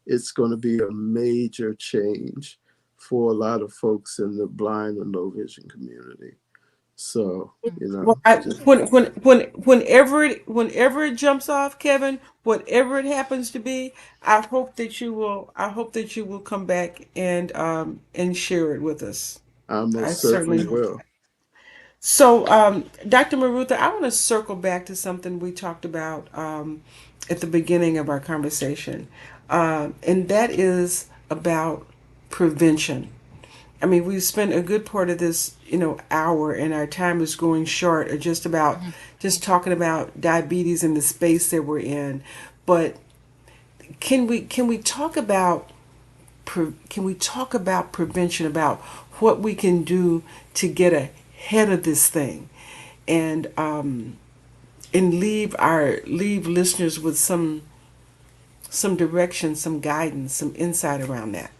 it's going to be a major change for a lot of folks in the blind and low vision community. So, Well, just whenever it jumps off, Kevin, whatever it happens to be, I hope that you will come back and share it with us. I I most certainly certainly hope. will. So, Dr. Marutha, I want to circle back to something we talked about at the beginning of our conversation, and that is about prevention. I mean, we've spent a good part of this, hour, and our time is going short, or just talking about diabetes and the space that we're in. But can we talk about can we talk about prevention, about what we can do to get head of this thing, and leave listeners with some direction, some guidance, some insight around that.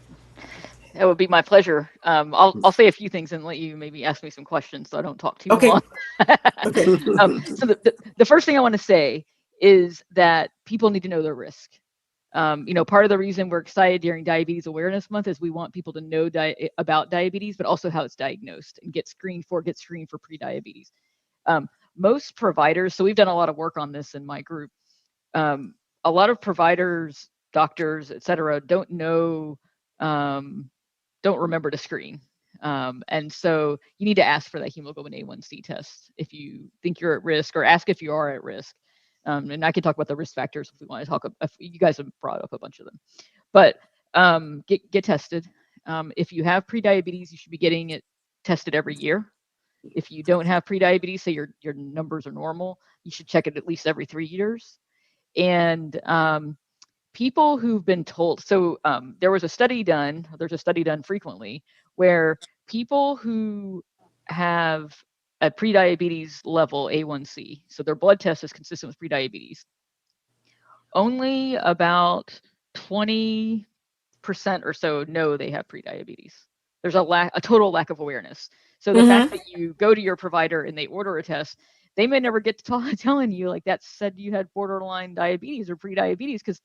That would be my pleasure. I'll say a few things and let you maybe ask me some questions so I don't talk too long. Okay. Okay. So the first thing I want to say is that people need to know their risk. Part of the reason we're excited during Diabetes Awareness Month is we want people to know about diabetes, but also how it's diagnosed and get screened for pre-diabetes. Most providers, so we've done a lot of work on this in my group. A lot of providers, doctors, et cetera, don't remember to screen. And so you need to ask for that hemoglobin A1C test if you think you're at risk, or ask if you are at risk. And I can talk about the risk factors if we want to talk. You guys have brought up a bunch of them, but get tested. If you have prediabetes, you should be getting it tested every year. If you don't have prediabetes, say your numbers are normal, you should check it at least every 3 years. And people who've been told, so there's a study done frequently where people who have a prediabetes level A1C, so their blood test is consistent with prediabetes, only about 20% or so know they have prediabetes. There's a total lack of awareness. So the fact that you go to your provider and they order a test, they may never get to telling you like that said you had borderline diabetes or prediabetes, because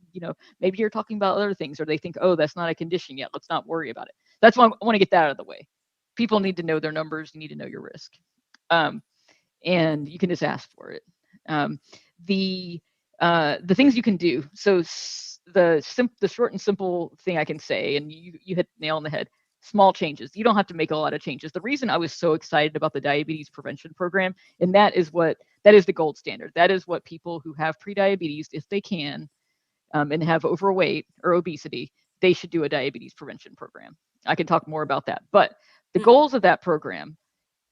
maybe you're talking about other things, or they think, oh, that's not a condition yet, let's not worry about it. That's why I want to get that out of the way. People need to know their numbers. You need to know your risk, and you can just ask for it. The things you can do. So the short and simple thing I can say, and you hit the nail on the head. Small changes. You don't have to make a lot of changes. The reason I was so excited about the diabetes prevention program, and that is the gold standard. That is what people who have prediabetes, if they can, and have overweight or obesity, they should do a diabetes prevention program. I can talk more about that. But the goals of that program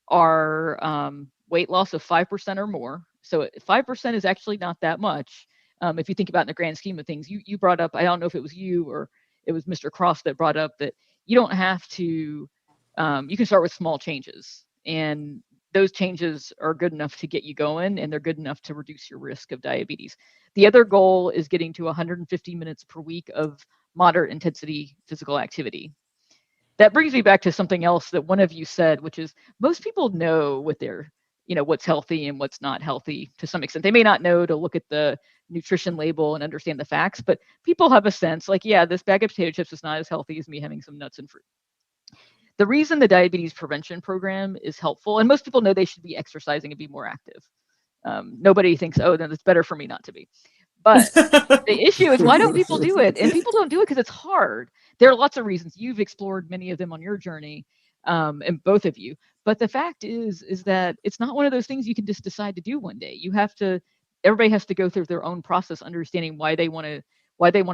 are weight loss of 5% or more. So 5% is actually not that much. If you think about in the grand scheme of things, you brought up, I don't know if it was you or it was Mr. Cross that brought up that you don't have to, you can start with small changes, and those changes are good enough to get you going, and they're good enough to reduce your risk of diabetes. The other goal is getting to 150 minutes per week of moderate intensity physical activity. That brings me back to something else that one of you said, which is most people know what's healthy and what's not healthy to some extent. They may not know to look at the nutrition label and understand the facts, but people have a sense like, yeah, this bag of potato chips is not as healthy as me having some nuts and fruit. The reason the diabetes prevention program is helpful, and most people know they should be exercising and be more active. Nobody thinks, oh, then it's better for me not to be. But the issue is, why don't people do it? And people don't do it because it's hard. There are lots of reasons. You've explored many of them on your journey, and both of you. But the fact is that it's not one of those things you can just decide to do one day. Everybody has to go through their own process, understanding why they want to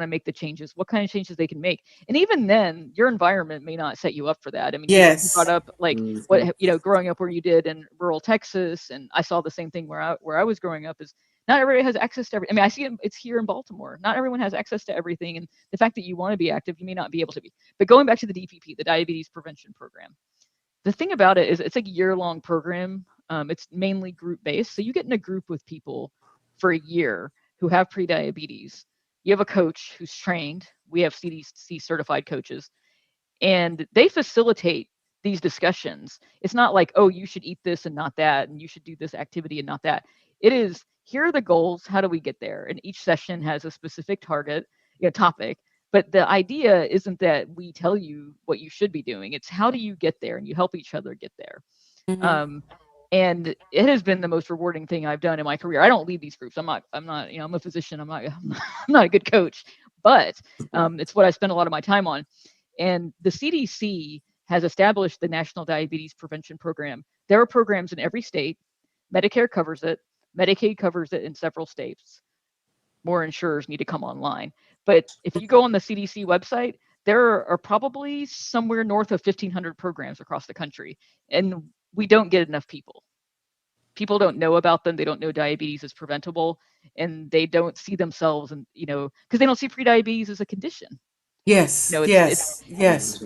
make the changes, what kind of changes they can make. And even then, your environment may not set you up for that. I mean, you brought Yes. up like what, growing up where you did in rural Texas, and I saw the same thing where I was growing up is not everybody has access to everything. I mean, I see it's here in Baltimore. Not everyone has access to everything. And the fact that you want to be active, you may not be able to be. But going back to the DPP, the Diabetes Prevention Program, the thing about it is it's like a year-long program. It's mainly group-based. So you get in a group with people for a year who have prediabetes. You have a coach who's trained. We have CDC certified coaches, and they facilitate these discussions. It's not like, oh, you should eat this and not that, and you should do this activity and not that. It is, here are the goals, how do we get there? And each session has a specific topic. But the idea isn't that we tell you what you should be doing. It's how do you get there, and you help each other get there. And it has been the most rewarding thing I've done in my career. I don't lead these groups. I'm not, I'm a physician. I'm not a good coach, but it's what I spend a lot of my time on. And the CDC has established the National Diabetes Prevention Program. There are programs in every state. Medicare covers it. Medicaid covers it in several states. More insurers need to come online. But if you go on the CDC website, there are probably somewhere north of 1,500 programs across the country. And we don't get enough people. People don't know about them. They don't know diabetes is preventable, and they don't see themselves, and because they don't see prediabetes as a condition. Yes. It's Yes. Yes.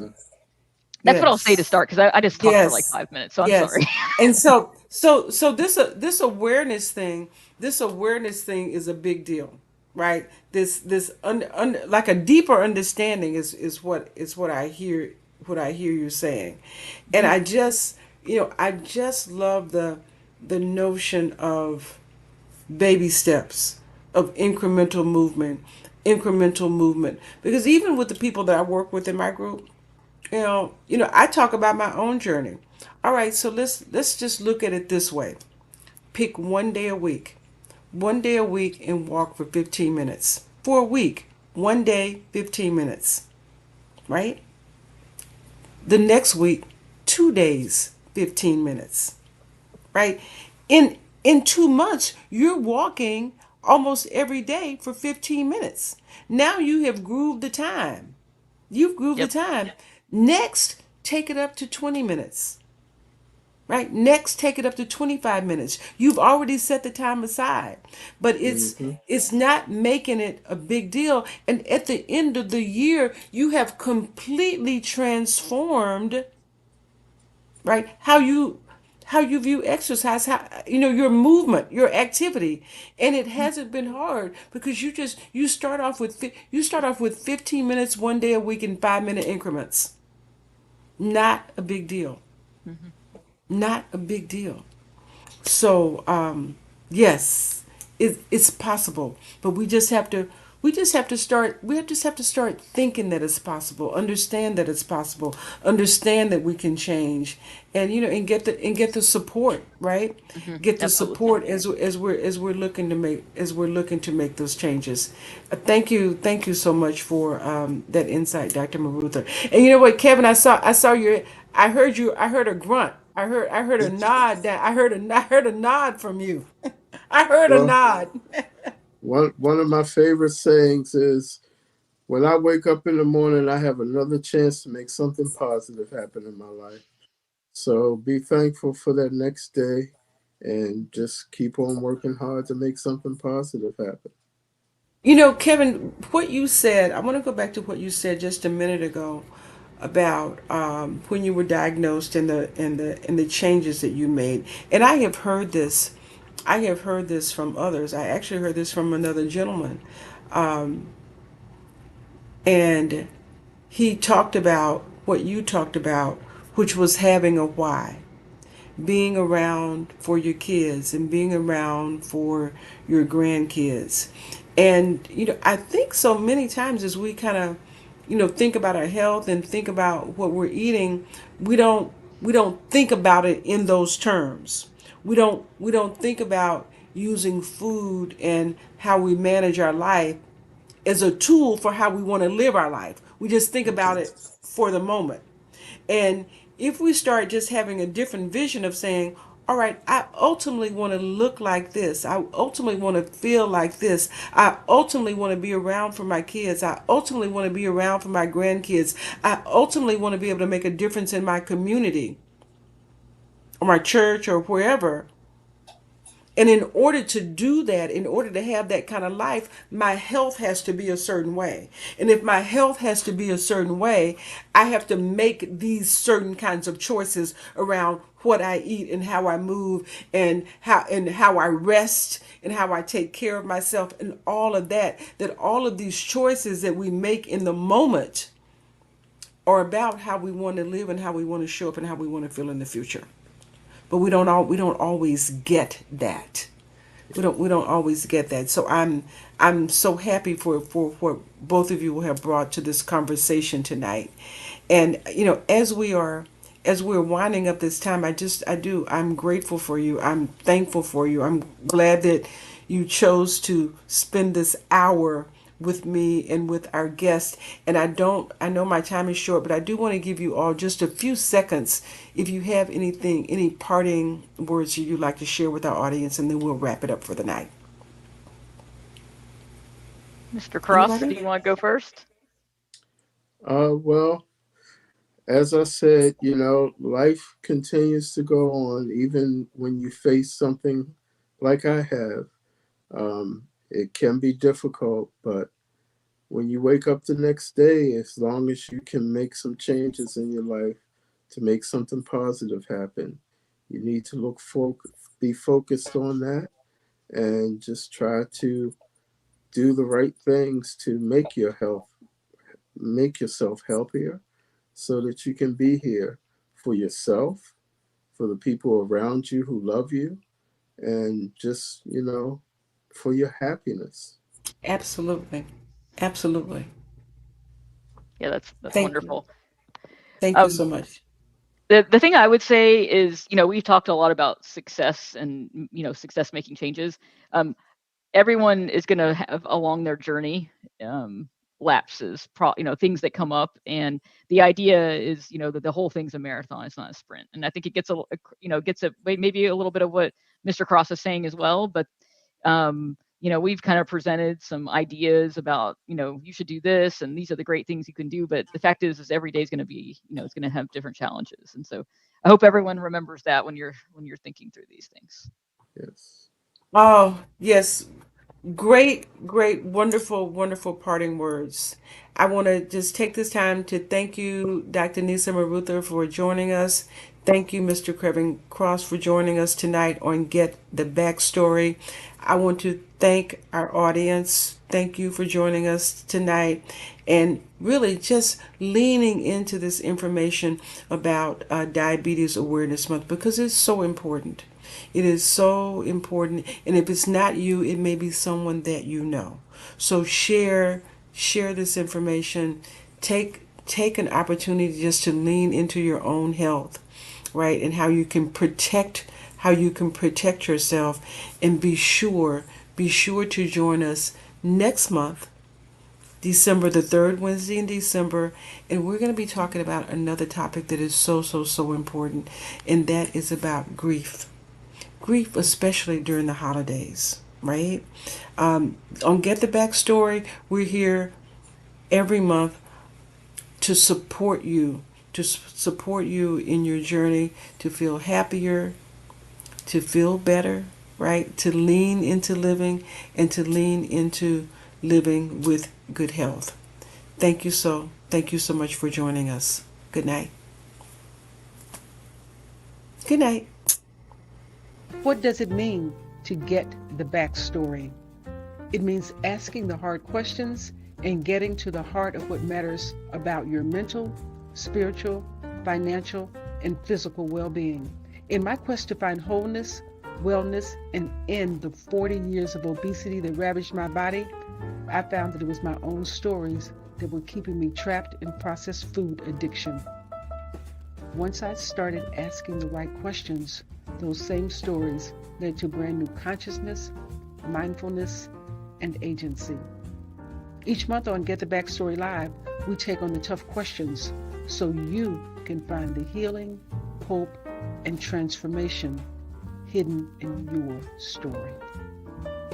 That's what I'll say to Yes. start, because I just talked for like Yes. 5 minutes, so I'm Yes. sorry. And so this awareness thing, is a big deal, right? Like a deeper understanding is what I hear you saying. And Mhm. I just love the notion of baby steps, of incremental movement, because even with the people that I work with in my group, I talk about my own journey. All right, so let's just look at it this way. Pick one day a week. One day a week and walk for 15 minutes. For a week, one day, 15 minutes, right? The next week, 2 days, 15 minutes, right? In 2 months, you're walking almost every day for 15 minutes. Now you have grooved the time. You've grooved the Yep. time. Next, take it up to 20 minutes. Right? Next, take it up to 25 minutes. You've already set the time aside. But Hmm. it's not making it a big deal. And at the end of the year, you have completely transformed, right? How you view exercise, how your movement, your activity. And it hasn't been hard, because you start off with 15 minutes one day a week in 5-minute increments. Not a big deal. Mhm. Not a big deal. So, yes, it's possible, but we just have to start thinking that it's possible, understand that it's possible, understand that we can change, and get the support, right? Mhm. Get the Absolutely. support as we're looking to make those changes. Thank you so much for that insight, Dr. Marutha. And you know what, Kevin, I saw your, I heard a grunt. I heard a nod. I heard a nod from you. I heard a Well, nod. one of my favorite sayings is, when I wake up in the morning, I have another chance to make something positive happen in my life. So be thankful for that next day and just keep on working hard to make something positive happen. Kevin, what you said, I want to go back to what you said just a minute ago about when you were diagnosed, and the changes that you made. And I have heard this. I have heard this from others. I actually heard this from another gentleman, and he talked about what you talked about, which was having a why, being around for your kids and being around for your grandkids. And I think so many times as we kind of think about our health and think about what we're eating, we don't we don't think about it in those terms. We don't think about using food and how we manage our life as a tool for how we want to live our life. We just think about Mhm. it for the moment. And if we start just having a different vision of saying, all right, I ultimately want to look like this. I ultimately want to feel like this. I ultimately want to be around for my kids. I ultimately want to be around for my grandkids. I ultimately want to be able to make a difference in my community or my church or wherever. And in order to do that, in order to have that kind of life, my health has to be a certain way. And if my health has to be a certain way, I have to make these certain kinds of choices around what I eat and how I move and how I rest and how I take care of myself and all of that. That all of these choices that we make in the moment are about how we want to live and how we want to show up and how we want to feel in the future. But we don't always get that. We don't always get that. So I'm so happy for what both of you have brought to this conversation tonight. And as we're winding up this time, I'm grateful for you. I'm thankful for you. I'm glad that you chose to spend this hour with me and with our guest. And I know my time is short, but I do want to give you all just a few seconds if you have any parting words you'd like to share with our audience, and then we'll wrap it up for the night. Mr. Cross, do Anybody? you want to go first? Well, as I said, life continues to go on even when you face something like I have. It can be difficult, but when you wake up the next day, as long as you can make some changes in your life, to make something positive happen, you need to be focused on that, and just try to do the right things to make yourself healthier, so that you can be here for yourself, for the people around you who love you, and just, for your happiness. Absolutely. Absolutely. Yeah, that's Thank you. wonderful. Thank you Um, so much. the thing I would say is, we've talked a lot about success and, success making changes. Everyone is going to have along their journey um, lapses, things that come up, and the idea is, that the whole thing's a marathon, it's not a sprint. And I think it gets maybe a little bit of what Mr. Cross is saying as well, but we've kind of presented some ideas about, you should do this, and these are the great things you can do. But the fact is every day is going to be, it's going to have different challenges. And so I hope everyone remembers that when you're thinking through these things. Yes. Oh, yes. Great, great, wonderful, wonderful parting words. I want to just take this time to thank you, Dr. Nisa Marutha, for joining us. Thank you, Mr. Krevin Cross, for joining us tonight on Get the Backstory. I want to thank our audience. Thank you for joining us tonight and really just leaning into this information about Diabetes Awareness Month, because it's so important. It is so important. And if it's not you, it may be someone that you know. So share this information. Take an opportunity just to lean into your own health, right? And how you can protect yourself, and be sure to join us next month, December the 3rd Wednesday in December, and we're going to be talking about another topic that is so important, and that is about grief. Grief, especially during the holidays, right? On Get the Backstory, we're here every month to support you in your journey to feel happier, to feel better, right? To lean into living, and to lean into living with good health. Thank you so much for joining us. Good night. Good night. What does it mean to get the backstory? It means asking the hard questions and getting to the heart of what matters about your mental, spiritual, financial, and physical well-being. In my quest to find wholeness, wellness, and end the 40 years of obesity that ravaged my body, I found that it was my own stories that were keeping me trapped in processed food addiction. Once I started asking the right questions, those same stories led to brand new consciousness, mindfulness, and agency. Each month on Get the Backstory Live, we take on the tough questions so you can find the healing, hope, and transformation hidden in your story.